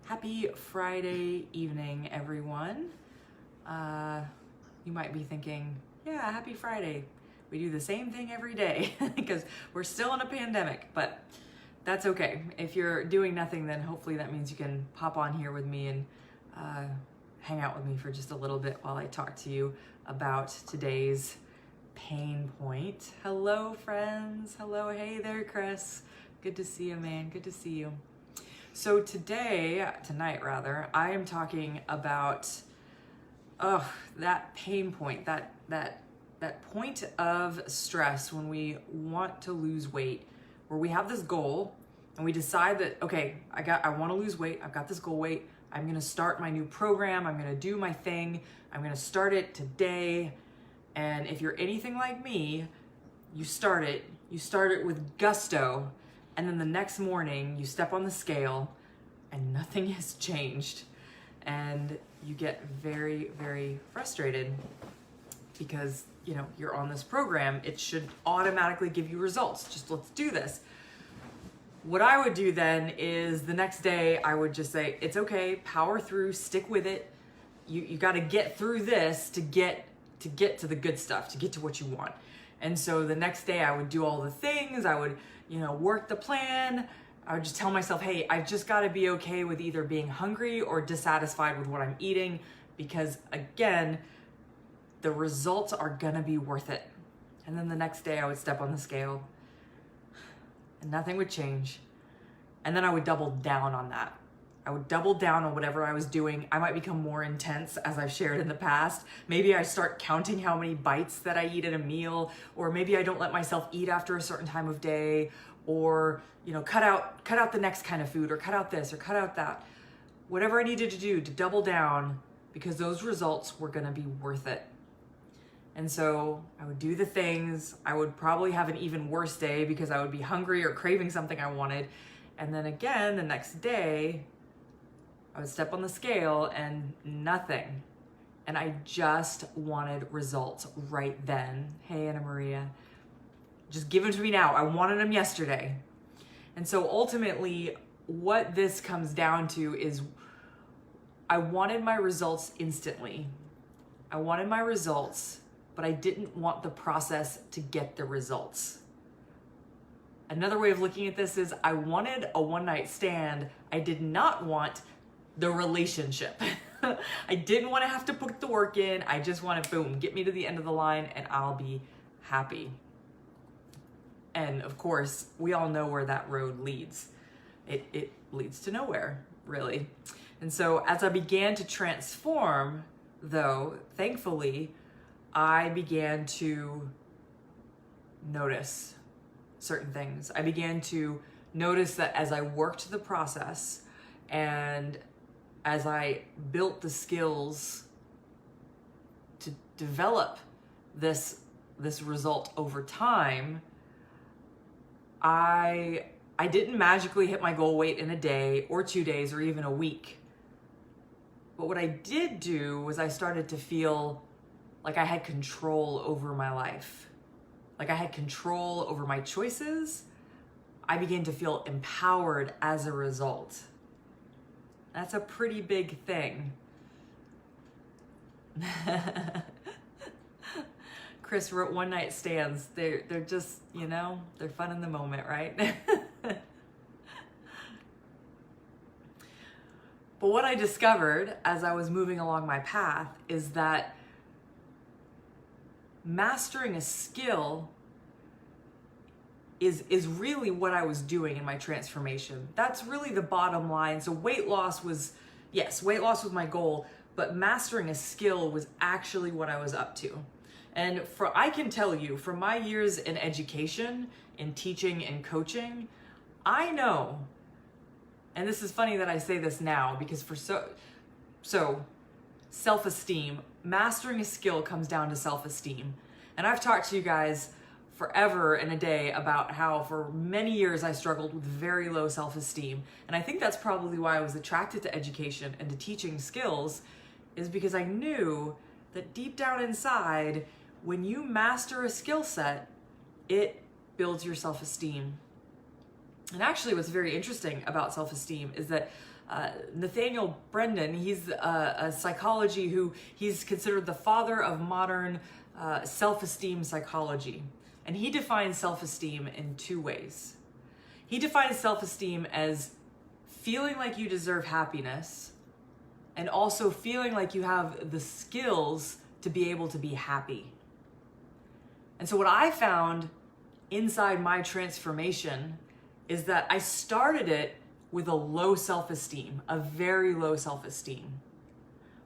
Happy Friday evening, everyone. You might be thinking, yeah, happy Friday. We do the same thing every day because we're still in a pandemic, but that's okay. If you're doing nothing, then hopefully that means you can pop on here with me and hang out with me for just a little bit while I talk to you about today's pain point. Hello, friends. Hello. Hey there, Chris. Good to see you, man. Good to see you. So tonight, I am talking about that pain point, that point of stress when we want to lose weight, where we have this goal and we decide that, okay, I want to lose weight. I've got this goal weight. I'm going to start my new program. I'm going to do my thing. I'm going to start it today. And if you're anything like me, you start it with gusto. And then the next morning you step on the scale and nothing has changed. And you get very, very frustrated because, you're on this program. It should automatically give you results. Just let's do this. What I would do then is the next day I would just say, it's okay, power through, stick with it. You got to get through this to get to the good stuff, to get to what you want. And so the next day I would do all the things. I would, work the plan. I would just tell myself, hey, I've just got to be okay with either being hungry or dissatisfied with what I'm eating, because again, the results are gonna be worth it. And then the next day I would step on the scale and nothing would change. And then I would double down on that. I would double down on whatever I was doing. I might become more intense, as I've shared in the past. Maybe I start counting how many bites that I eat at a meal, or maybe I don't let myself eat after a certain time of day, or cut out the next kind of food, or cut out this, or cut out that. Whatever I needed to do to double down, because those results were gonna be worth it. And so I would do the things. I would probably have an even worse day because I would be hungry or craving something I wanted. And then again, the next day, I would step on the scale and nothing. And I just wanted results right then. Hey, Anna Maria, just give them to me now. I wanted them yesterday. And so ultimately, what this comes down to is I wanted my results instantly. I wanted my results, but I didn't want the process to get the results. Another way of looking at this is I wanted a one-night stand. I did not want the relationship. I didn't want to have to put the work in. I just wanted, boom, get me to the end of the line and I'll be happy. And of course, we all know where that road leads. It leads to nowhere, really. And so as I began to transform, though, thankfully, I began to notice certain things. I began to notice that as I worked the process and as I built the skills to develop this result over time, I didn't magically hit my goal weight in a day or 2 days or even a week. But what I did do was I started to feel like I had control over my life. Like I had control over my choices. I began to feel empowered as a result. That's a pretty big thing. Chris wrote one night stands. They're just, they're fun in the moment, right? But what I discovered as I was moving along my path is that mastering a skill is really what I was doing in my transformation. That's really the bottom line. So weight loss was my goal, but mastering a skill was actually what I was up to. And I can tell you, from my years in education, in teaching and coaching, I know, and this is funny that I say this now, because so self-esteem, mastering a skill comes down to self-esteem. And I've talked to you guys forever and a day about how for many years I struggled with very low self-esteem. And I think that's probably why I was attracted to education and to teaching skills, is because I knew that deep down inside, when you master a skill set, it builds your self-esteem. And actually what's very interesting about self-esteem is that Nathaniel Brendan, he's a psychology he's considered the father of modern self-esteem psychology. And he defines self-esteem in two ways. He defines self-esteem as feeling like you deserve happiness and also feeling like you have the skills to be able to be happy. And so what I found inside my transformation is that I started it with a low self-esteem, a very low self-esteem.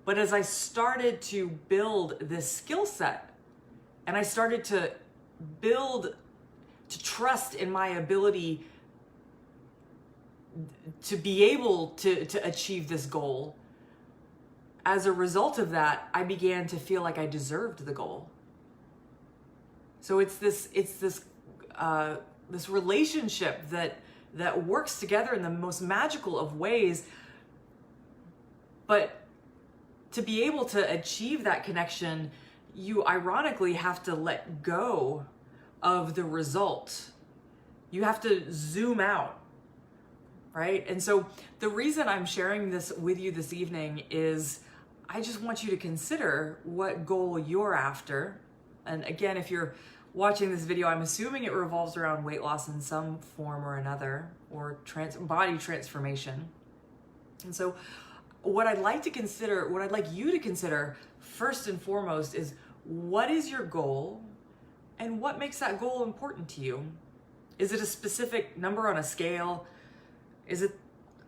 But as I started to build this skill set and I started to trust in my ability to be able to achieve this goal, as a result of that, I began to feel like I deserved the goal. So it's this relationship that works together in the most magical of ways. But to be able to achieve that connection, you ironically have to let go of the result. You have to zoom out, right? And so the reason I'm sharing this with you this evening is I just want you to consider what goal you're after. And again, if you're watching this video, I'm assuming it revolves around weight loss in some form or another, or body transformation. And so what I'd like you to consider first and foremost is, what is your goal and what makes that goal important to you? Is it a specific number on a scale? Is it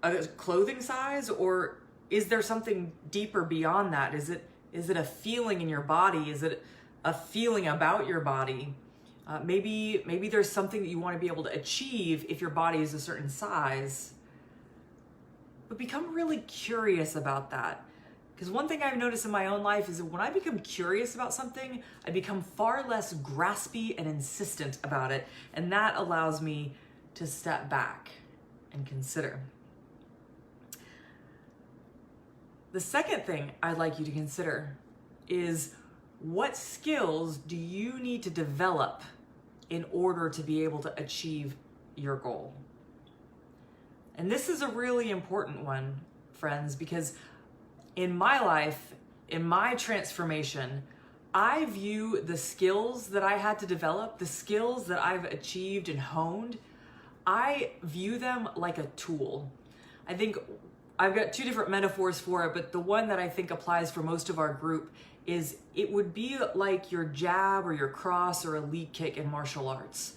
a clothing size, or is there something deeper beyond that? Is it a feeling in your body? Is it a feeling about your body? Maybe there's something that you want to be able to achieve if your body is a certain size. But become really curious about that. Because one thing I've noticed in my own life is that when I become curious about something, I become far less graspy and insistent about it. And that allows me to step back and consider. The second thing I'd like you to consider is, what skills do you need to develop in order to be able to achieve your goal? And this is a really important one, friends, because in my life, in my transformation, I view the skills that I had to develop, the skills that I've achieved and honed, I view them like a tool. I think I've got two different metaphors for it, but the one that I think applies for most of our group is, it would be like your jab or your cross or a lead kick in martial arts.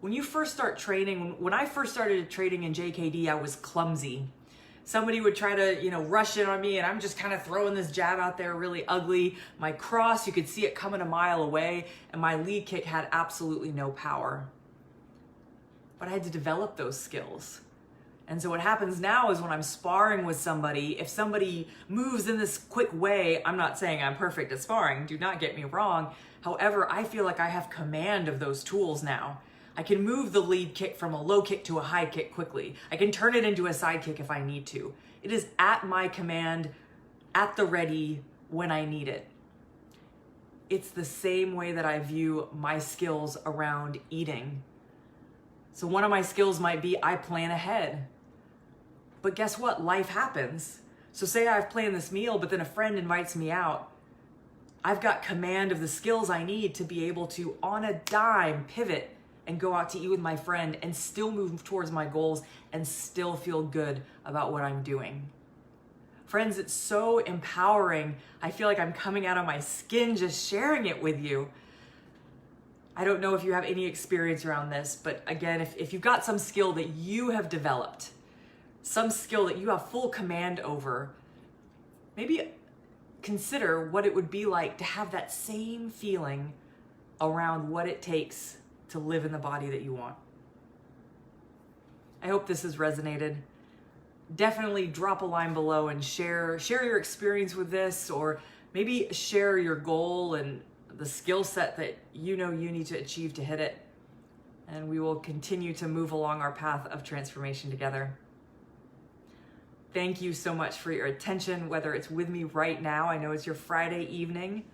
When you first start training, when I first started training in JKD, I was clumsy. Somebody would try to, rush in on me, and I'm just kind of throwing this jab out there really ugly. My cross, you could see it coming a mile away, and my lead kick had absolutely no power. But I had to develop those skills. And so what happens now is, when I'm sparring with somebody, if somebody moves in this quick way, I'm not saying I'm perfect at sparring, do not get me wrong. However, I feel like I have command of those tools now. I can move the lead kick from a low kick to a high kick quickly. I can turn it into a side kick if I need to. It is at my command, at the ready, when I need it. It's the same way that I view my skills around eating. So one of my skills might be, I plan ahead. But guess what? Life happens. So say I've planned this meal, but then a friend invites me out. I've got command of the skills I need to be able to, on a dime, pivot and go out to eat with my friend and still move towards my goals and still feel good about what I'm doing. Friends, it's so empowering. I feel like I'm coming out of my skin just sharing it with you. I don't know if you have any experience around this, but again, if you've got some skill that you have developed, some skill that you have full command over, maybe consider what it would be like to have that same feeling around what it takes to live in the body that you want. I hope this has resonated. Definitely drop a line below and share your experience with this, or maybe share your goal and the skill set that you need to achieve to hit it. And we will continue to move along our path of transformation together. Thank you so much for your attention, whether it's with me right now, I know it's your Friday evening,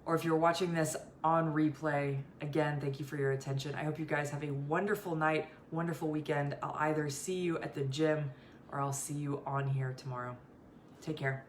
or if you're watching this on replay, again, thank you for your attention. I hope you guys have a wonderful night, wonderful weekend. I'll either see you at the gym or I'll see you on here tomorrow. Take care.